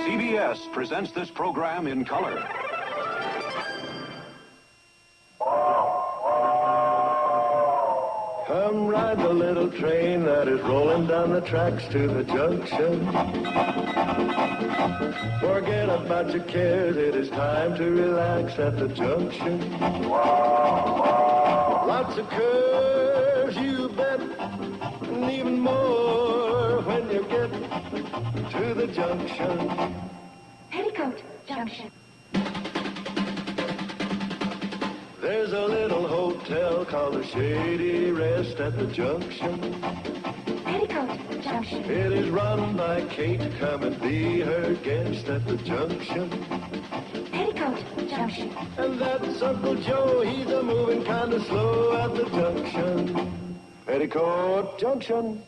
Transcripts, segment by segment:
CBS presents this program in color. Come ride the little train that is rolling down the tracks to the junction. Forget about your cares, it is time to relax at the junction. Lots of curves, you bet, and even more when you get to the junction. Petticoat Junction. There's a little hotel called the Shady Rest at the junction. Petticoat Junction. It is run by Kate. Come and be her guest at the junction. Petticoat Junction. And that's Uncle Joe. He's a moving kind of slow at the junction. Petticoat Junction.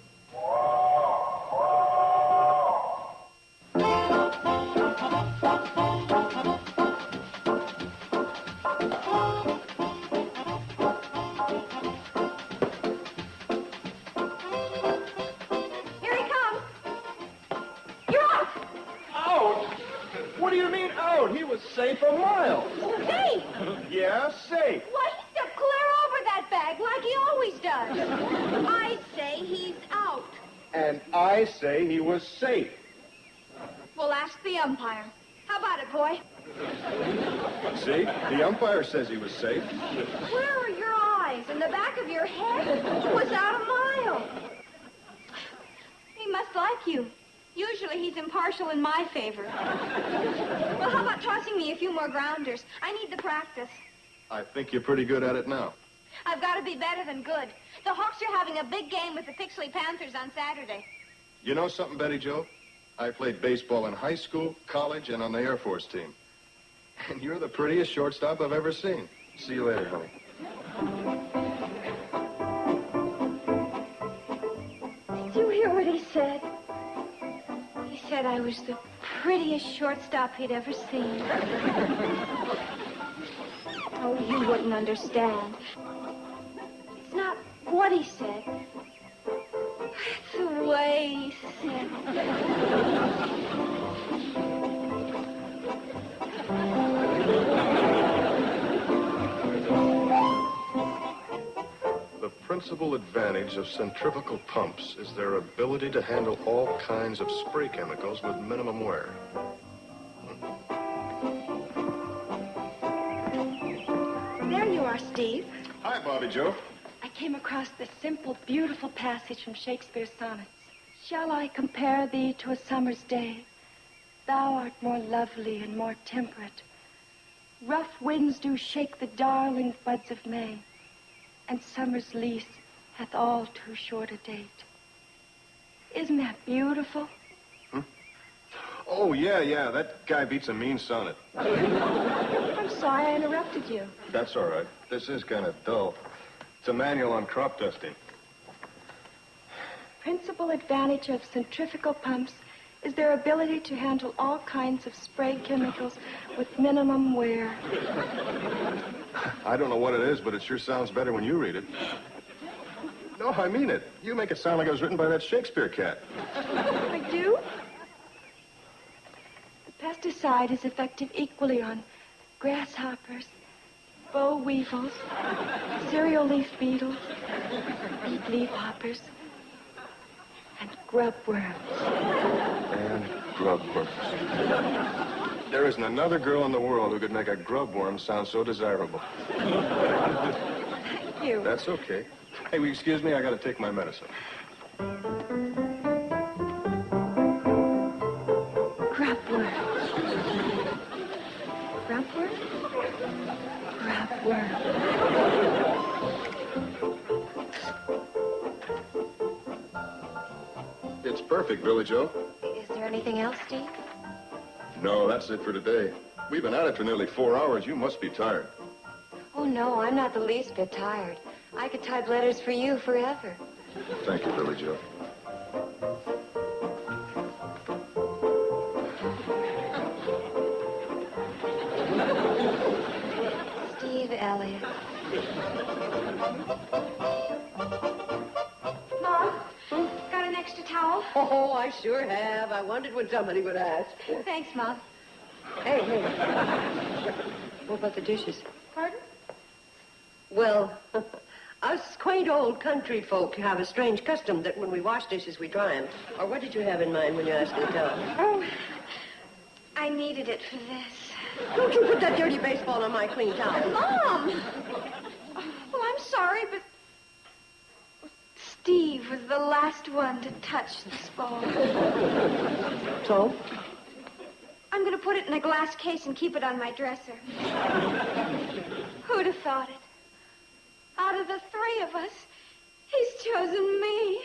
What do you mean out? He was safe a mile. Safe? Yeah, safe. Why, he stepped clear over that bag like he always does. I say he's out. And I say he was safe. Well, ask the umpire. How about it, boy? See? The umpire says he was safe. Where are your eyes? In the back of your head? He was out a mile. He must like you. Usually he's impartial in my favor. Well, how about tossing me a few more grounders? I need the practice. I think you're pretty good at it now. I've got to be better than good. The Hawks are having a big game with the Pixley Panthers on Saturday. You know something, Betty Jo? I played baseball in high school, college, and on the Air Force team. And you're the prettiest shortstop I've ever seen. See you later, honey. Did you hear what he said? He said I was the prettiest shortstop he'd ever seen. Oh, you wouldn't understand. It's not what he said. It's the way he said it. The principal advantage of centrifugal pumps is their ability to handle all kinds of spray chemicals with minimum wear. There you are, Steve. Hi, Bobby Joe. I came across this simple, beautiful passage from Shakespeare's sonnets. Shall I compare thee to a summer's day? Thou art more lovely and more temperate. Rough winds do shake the darling buds of May, and summer's lease hath all too short a date. Isn't that beautiful? Oh, yeah. That guy beats a mean sonnet. I'm sorry I interrupted you. That's all right. This is kind of dull. It's a manual on crop dusting. Principal advantage of centrifugal pumps is their ability to handle all kinds of spray chemicals with minimum wear. I don't know what it is, but it sure sounds better when you read it. No, I mean it. You make it sound like it was written by that Shakespeare cat. I do? The pesticide is effective equally on grasshoppers, boll weevils, cereal leaf beetles, beet leaf hoppers, and grub worms. And grub worms. There isn't another girl in the world who could make a grub worm sound so desirable. Thank you. That's okay. Hey, will you excuse me? I gotta take my medicine. Grub worms. Grub worms? Grub worms. It's perfect, Billy Joe. Is there anything else, Steve? No, that's it for today. We've been at it for nearly 4 hours. You must be tired. Oh, no, I'm not the least bit tired. I could type letters for you forever. Thank you, Billy Joe. Steve Elliott. Mom, got an extra towel? Oh, I sure have. I wondered when somebody would ask. Thanks, Mom. Hey. What about the dishes? Pardon? Well, us quaint old country folk have a strange custom that when we wash dishes, we dry them. Or what did you have in mind when you asked me to tell? Oh, I needed it for this. Don't you put that dirty baseball on my clean towel. Mom! Well, I'm sorry, but Steve was the last one to touch this ball. So? I'm going to put it in a glass case and keep it on my dresser. Who'd have thought it? Out of the three of us, he's chosen me.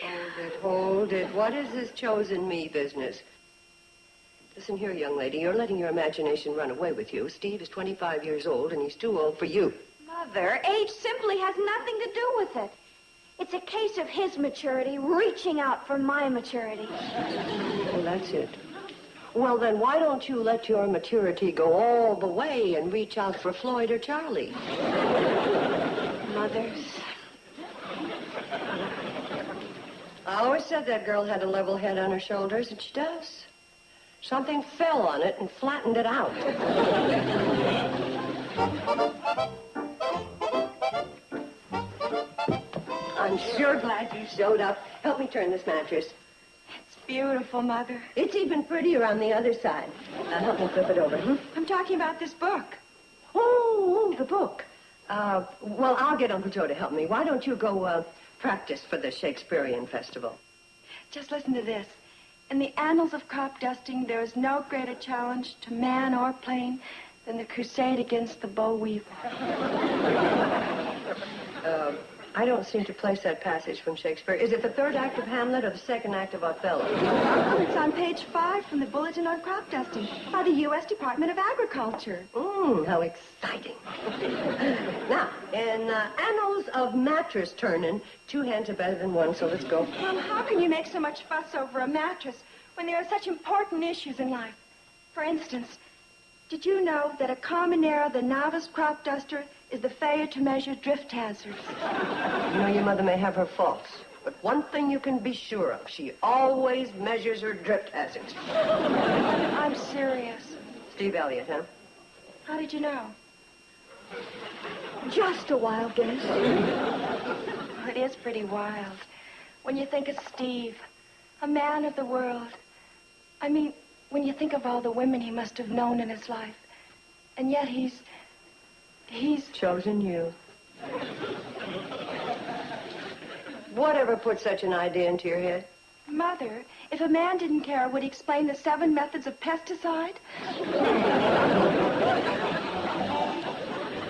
Hold it. What is this chosen me business? Listen here, young lady. You're letting your imagination run away with you. Steve is 25 years old, and he's too old for you. Mother, age simply has nothing to do with it. It's a case of his maturity reaching out for my maturity. Well, that's it. Well, then why don't you let your maturity go all the way and reach out for Floyd or Charlie? Mothers. I always said that girl had a level head on her shoulders, and she does. Something fell on it and flattened it out. I'm sure glad you showed up. Help me turn this mattress. It's beautiful, Mother. It's even prettier on the other side. Help me flip it over. I'm talking about this book. Oh, the book. Well, I'll get Uncle Joe to help me. Why don't you go practice for the Shakespearean Festival? Just listen to this. In the annals of crop dusting, there is no greater challenge to man or plane than the crusade against the boll weevil. I don't seem to place that passage from Shakespeare. Is it the third act of Hamlet or the second act of Othello? Oh, it's on page 5 from the Bulletin on Crop Dusting by the U.S. Department of Agriculture. How exciting. Now, in annals of mattress turning, 2 hands are better than 1, so let's go. Mom, how can you make so much fuss over a mattress when there are such important issues in life? For instance, did you know that a common error of the novice crop duster is the failure to measure drift hazards? You know, your mother may have her faults, but one thing you can be sure of, she always measures her drift hazards. I'm serious. Steve Elliott, huh? How did you know? Just a wild guess. Oh, it is pretty wild. When you think of Steve, a man of the world. I mean, when you think of all the women he must have known in his life. And yet he's chosen you. Whatever put such an idea into your head? Mother, if a man didn't care, would he explain the 7 methods of pesticide?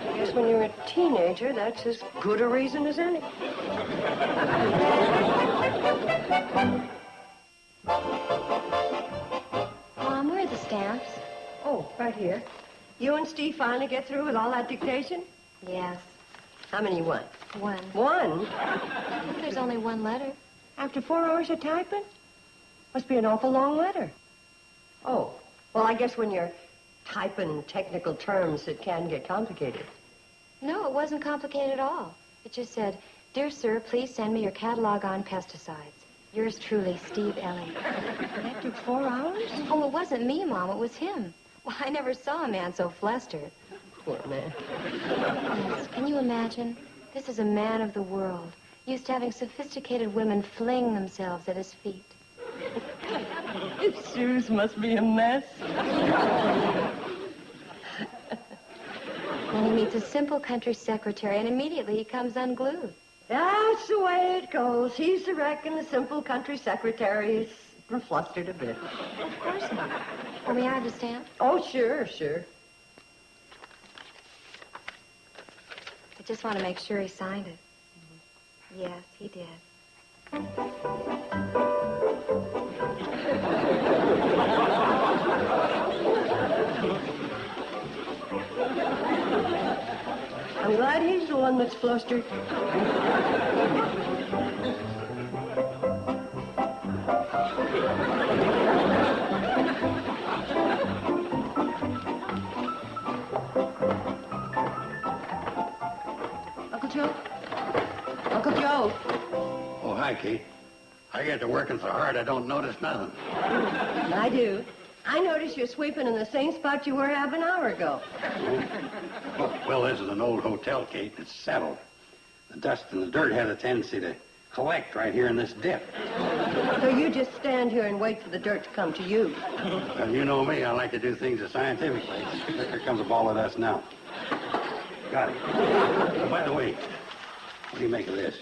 I guess when you're a teenager, that's as good a reason as any. Mom, where are the stamps? Oh, right here. You and Steve finally get through with all that dictation? Yes. How many you want? 1. 1? There's only 1 letter. After 4 hours of typing? Must be an awful long letter. Oh, well, I guess when you're typing technical terms, it can get complicated. No, it wasn't complicated at all. It just said, "Dear sir, please send me your catalog on pesticides. Yours truly, Steve Elliott." That took 4 hours? Oh, it wasn't me, Mom. It was him. Well, I never saw a man so flustered. Poor man. Yes, can you imagine? This is a man of the world, used to having sophisticated women fling themselves at his feet. His shoes must be a mess. Then he meets a simple country secretary, and immediately he comes unglued. That's the way it goes. He's the wreck, and the simple country secretary is flustered a bit. Of course not. Oh, may I have the stamp? Oh, sure, sure. I just want to make sure he signed it. Yes, he did. I'm glad he's the one that's flustered. Hi, Kate. I I get to working so hard I don't notice nothing. I do. I notice you're sweeping in the same spot you were half an hour ago. Well, this is an old hotel, Kate. It's settled. The dust and the dirt had a tendency to collect right here in this dip. So you just stand here and wait for the dirt to come to you. Well, you know me. I like to do things the scientific way. Here comes a ball of dust now. Got it. Oh, by the way, what do you make of this?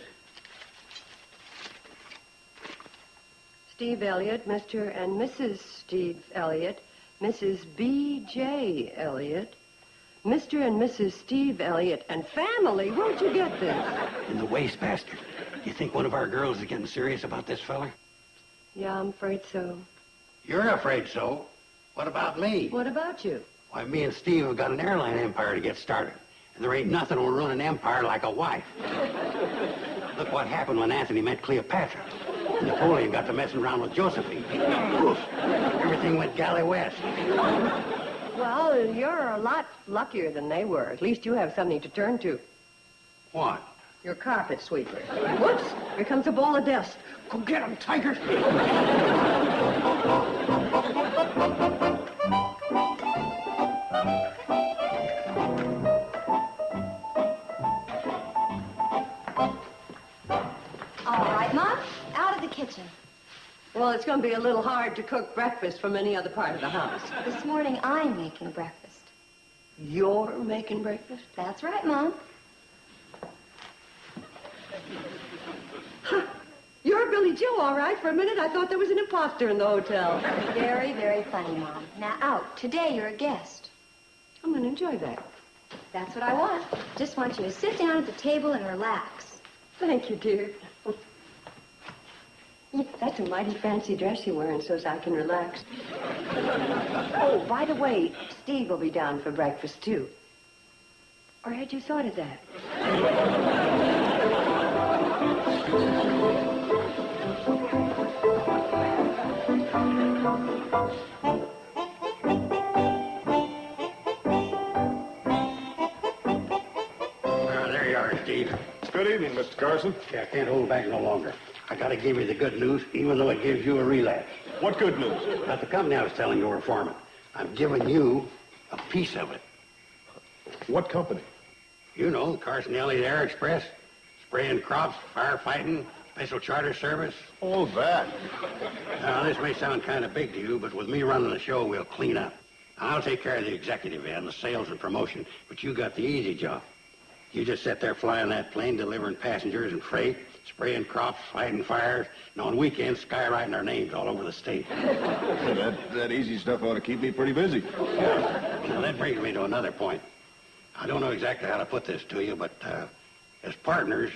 Steve Elliott, Mr. and Mrs. Steve Elliott, Mrs. B.J. Elliott, Mr. and Mrs. Steve Elliott, and family. Where'd you get this? In the wastebasket. You think one of our girls is getting serious about this feller? Yeah, I'm afraid so. You're afraid so. What about me? What about you? Why, me and Steve have got an airline empire to get started. And there ain't nothing will run an empire like a wife. Look what happened when Anthony met Cleopatra. Napoleon got to messing around with Josephine. Oof, everything went galley west. Well, you're a lot luckier than they were. At least you have something to turn to. What? Your carpet sweeper. Whoops! Here comes a ball of dust. Go get him, Tiger! All right, Mom. Out of the kitchen. Well, it's going to be a little hard to cook breakfast from any other part of the house. This morning, I'm making breakfast. You're making breakfast? That's right, Mom. Huh. You're Billy Joe, all right. For a minute, I thought there was an imposter in the hotel. Very, very funny, Mom. Now, out. Today, you're a guest. I'm going to enjoy that. That's what I want. Just want you to sit down at the table and relax. Thank you, dear. That's a mighty fancy dress you're wearing so as I can relax. Oh, by the way, Steve will be down for breakfast, too. Or had you thought of that? There you are, Steve. Good evening, Mr. Carson. Yeah, I can't hold back no longer. I gotta give you the good news, even though it gives you a relapse. What good news? About the company I was telling you were forming. I'm giving you a piece of it. What company? You know, the Carson Elliott Air Express, spraying crops, firefighting, special charter service. Oh, that. Now, this may sound kind of big to you, but with me running the show, we'll clean up. I'll take care of the executive end, the sales and promotion, but you got the easy job. You just sit there flying that plane, delivering passengers and freight, spraying crops, fighting fires, and on weekends, skywriting our names all over the state. That easy stuff ought to keep me pretty busy. Now, that brings me to another point. I don't know exactly how to put this to you, but as partners,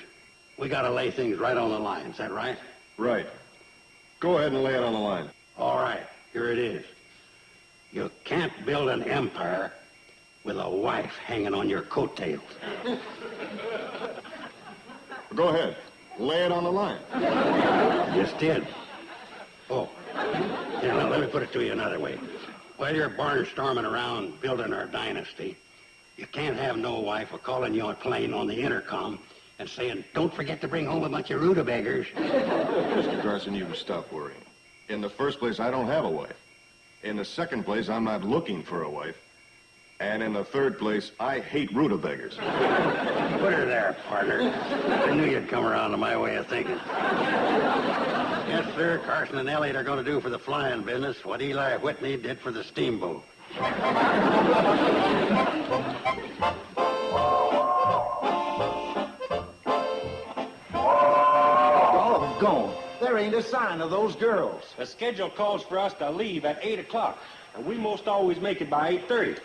we got to lay things right on the line. Is that right? Right. Go ahead and lay it on the line. All right, here it is. You can't build an empire with a wife hanging on your coattails. Go ahead. Lay it on the line. Just did. Oh, here, let me put it to you another way. While you're barnstorming around building our dynasty, you can't have no wife calling you a plane on the intercom and saying, don't forget to bring home a bunch of rutabaggers. Mr. Carson, you can stop worrying. In the first place, I don't have a wife. In the second place, I'm not looking for a wife. And in the third place, I hate rutabaggers. Put her there, partner. I knew you'd come around to my way of thinking. Yes, sir, Carson and Elliott are going to do for the flying business what Eli Whitney did for the steamboat. All of them gone. There ain't a sign of those girls. The schedule calls for us to leave at 8 o'clock, and we most always make it by 8:30.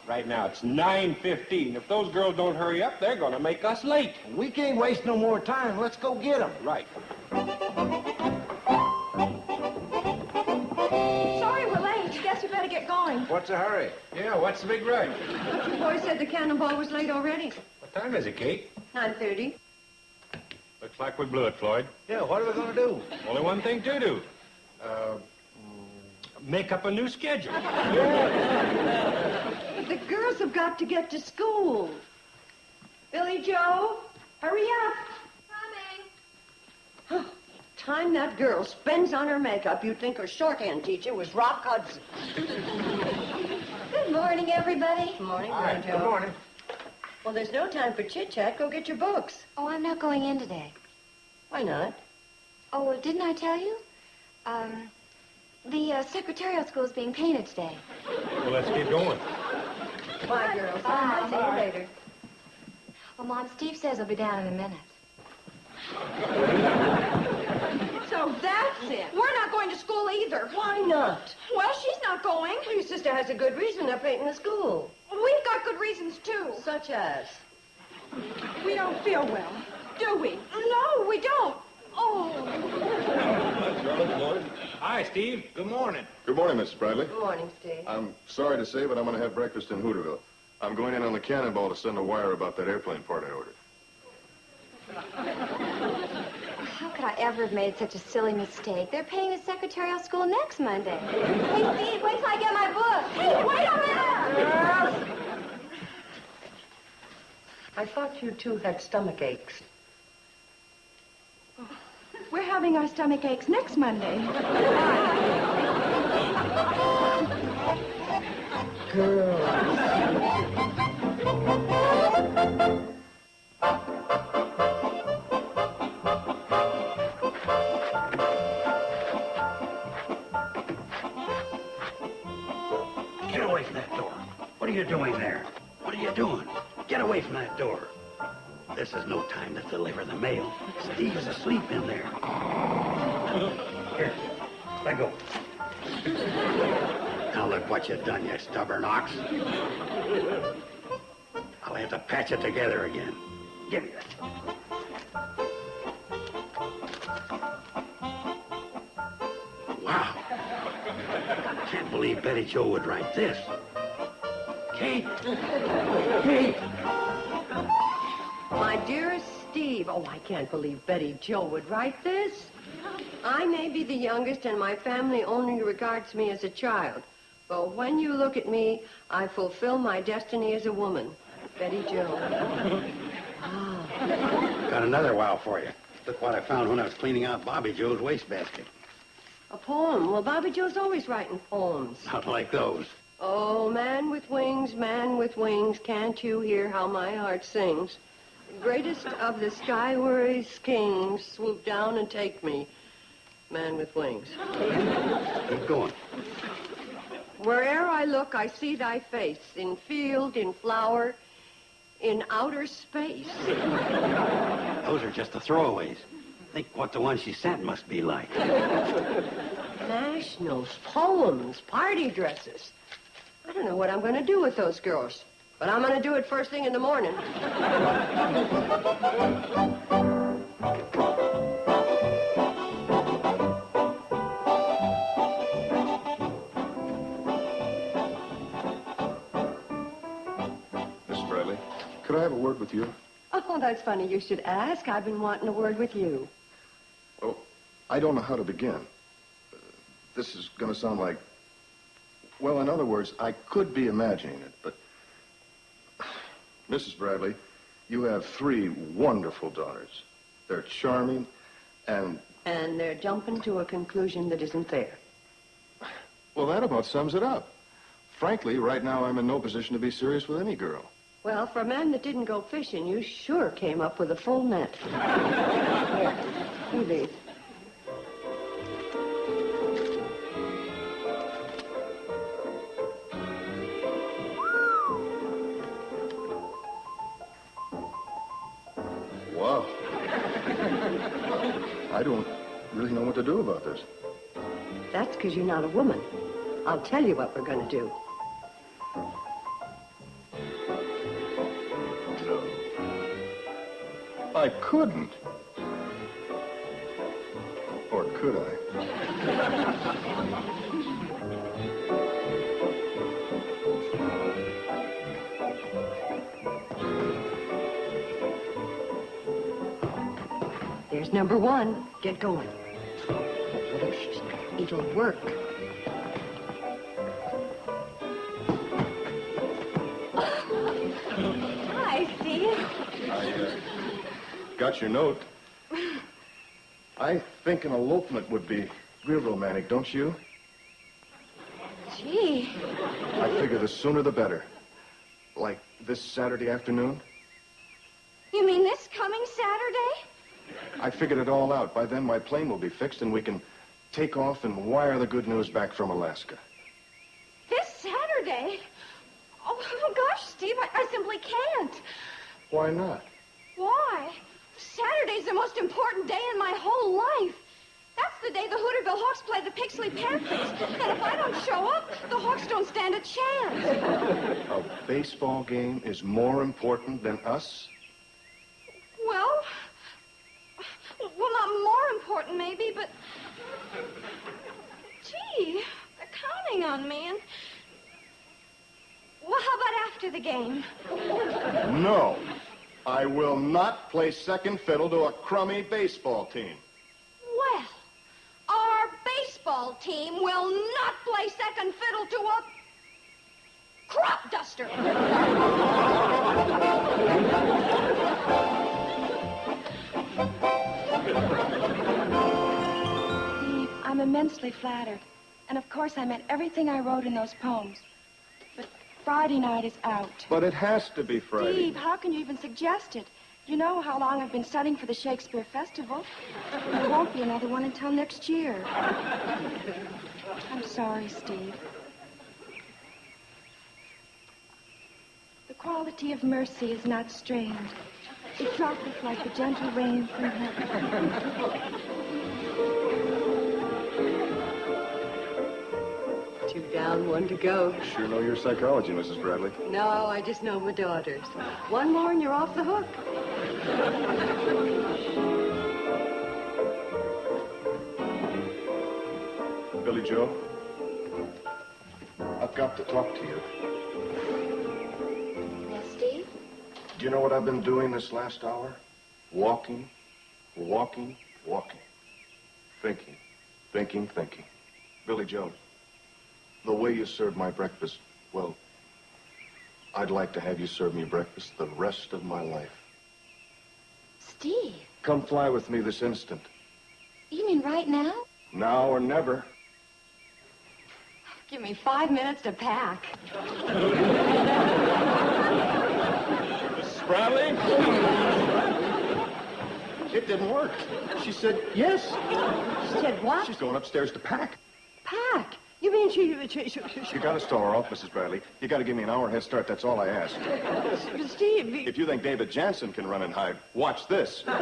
Right now, it's 9:15. If those girls don't hurry up, they're going to make us late. We can't waste no more time. Let's go get them. Right. Sorry we're late. Guess we better get going. What's the hurry? Yeah, what's the big rush? The boy said the cannonball was late already. What time is it, Kate? 9:30. Looks like we blew it, Floyd. Yeah, what are we going to do? Only one thing to do. Make up a new schedule. The girls have got to get to school. Billy Joe, hurry up. Coming. Oh, time that girl spends on her makeup, you'd think her shorthand teacher was Rock Hudson. Good morning, everybody. Good morning, Joe. Good morning. Well, there's no time for chit-chat. Go get your books. Oh, I'm not going in today. Why not? Oh, well, didn't I tell you? The secretarial school is being painted today. Well, let's get going. Bye, girls. I'll see you later. Well, Mom, Steve says he'll be down in a minute. So that's it. We're not going to school either. Why not? Well, she's not going. Well, your sister has a good reason they're painting the school. We've got good reasons, too. Such as? We don't feel well, do we? No, we don't. Oh. Hi, Steve. Good morning. Good morning, Mrs. Bradley. Good morning, Steve. I'm sorry to say, but I'm going to have breakfast in Hooterville. I'm going in on the cannonball to send a wire about that airplane part I ordered. How could I ever have made such a silly mistake? They're painting the secretarial school next Monday. Hey, Steve, wait till I get my book. Hey, wait a minute! I thought you two had stomach aches. We're having our stomach aches next Monday. Get away from that door. What are you doing there? What are you doing? Get away from that door. This is no time to deliver the mail. Steve's asleep in there. Here, let go. Now look what you've done, you stubborn ox. I'll have to patch it together again. Give me that. Wow. Can't believe Betty Jo would write this. Kate! Kate! My dearest Steve, oh, I can't believe Betty Jo would write this. I may be the youngest, and my family only regards me as a child. But when you look at me, I fulfill my destiny as a woman. Betty Jo. Got another wow for you. Look what I found when I was cleaning out Bobby Joe's wastebasket. A poem. Well, Bobby Joe's always writing poems. Not like those. Oh, man with wings, can't you hear how my heart sings? Greatest of the skywarriors kings, swoop down and take me, man with wings. Keep going. Where'er I look, I see thy face, in field, in flower, in outer space. Those are just the throwaways. Think what the one she sent must be like. Nationals, poems, party dresses. I don't know what I'm going to do with those girls, but I'm going to do it first thing in the morning. Miss Bradley, could I have a word with you? Oh, that's funny you should ask. I've been wanting a word with you. Well, I don't know how to begin. This is going to sound like... Well, in other words, I could be imagining it, but... Mrs. Bradley, you have 3 wonderful daughters. They're charming, and... And they're jumping to a conclusion that isn't there. Well, that about sums it up. Frankly, right now I'm in no position to be serious with any girl. Well, for a man that didn't go fishing, you sure came up with a full net. Here, you leave. Wow. I don't really know what to do about this. That's because you're not a woman. I'll tell you what we're going to do. No. I couldn't. Or could I? There's number 1. Get going. It'll work. Hi, Steve. I got your note. I think an elopement would be real romantic, don't you? Gee. I figure the sooner the better. Like this Saturday afternoon. You mean this coming Saturday? I figured it all out. By then, my plane will be fixed, and we can take off and wire the good news back from Alaska. This Saturday? Oh gosh, Steve, I simply can't. Why not? Why? Saturday's the most important day in my whole life. That's the day the Hooterville Hawks play the Pixley Panthers. And if I don't show up, the Hawks don't stand a chance. A baseball game is more important than us? Well, not more important, maybe, but... Gee, they're counting on me, and... Well, how about after the game? No. I will not play second fiddle to a crummy baseball team. Well, our baseball team will not play second fiddle to a crop duster. Steve, I'm immensely flattered. And of course I meant everything I wrote in those poems. But Friday night is out. But it has to be Friday. Steve, how can you even suggest it? You know how long I've been studying for the Shakespeare Festival. There won't be another one until next year. I'm sorry, Steve. The quality of mercy is not strained. It droppeth like the gentle rain from heaven. Two down, one to go. Sure know your psychology, Mrs. Bradley. No, I just know my daughters. One more and you're off the hook. Billy Joe, I've got to talk to you. Yes, Steve? Do you know what I've been doing this last hour? Walking, walking, walking. Thinking, thinking, thinking. Billy Joe, the way you served my breakfast, well, I'd like to have you serve me breakfast the rest of my life. Steve, Come fly with me this instant. you mean right now? Now or never. Give me 5 minutes to pack. Mrs. Bradley? It didn't work. She said yes. She said what? She's going upstairs to pack. Pack. You mean she... You gotta stall her off, Mrs. Bradley. You gotta give me an hour head start, that's all I ask. Steve... If you think David Jansen can run and hide, watch this. All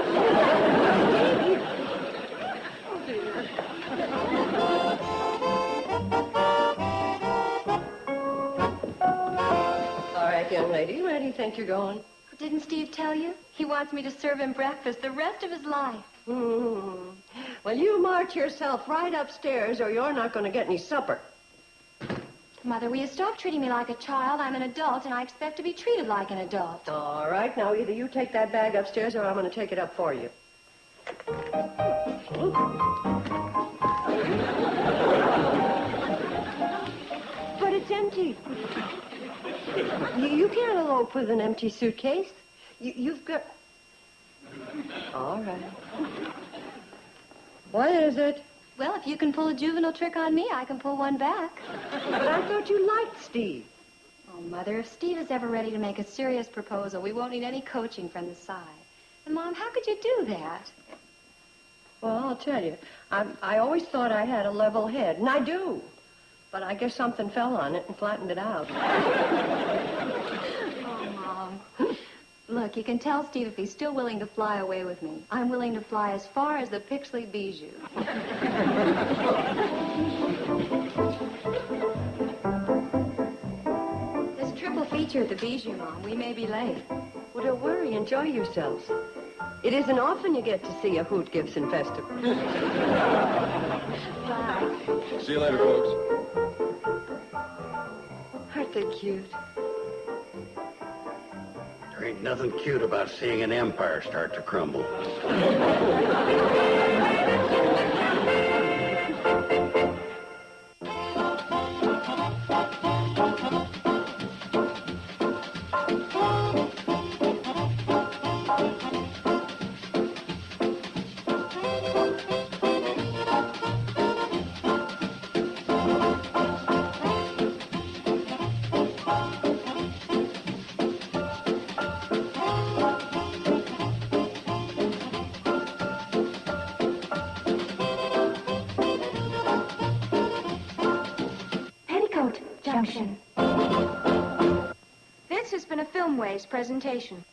right, young lady, where do you think you're going? Didn't Steve tell you? He wants me to serve him breakfast the rest of his life. Well, you march yourself right upstairs or you're not going to get any supper. Mother, will you stop treating me like a child? I'm an adult, and I expect to be treated like an adult. All right, now either you take that bag upstairs or I'm going to take it up for you. But it's empty. You can't elope with an empty suitcase. You've got... All right. What is it? Well, if you can pull a juvenile trick on me, I can pull one back. But I thought you liked Steve. Oh, Mother, if Steve is ever ready to make a serious proposal, we won't need any coaching from the side. And, Mom, how could you do that? Well, I'll tell you. I always thought I had a level head, and I do. But I guess something fell on it and flattened it out. Oh, Mom. Look, you can tell Steve if he's still willing to fly away with me. I'm willing to fly as far as the Pixley Bijou. There's a triple feature at the Bijou, Mom. We may be late. Well, don't worry. Enjoy yourselves. It isn't often you get to see a Hoot Gibson festival. Bye. See you later, folks. Aren't they cute? There ain't nothing cute about seeing an empire start to crumble. Junction. This has been a Filmways presentation.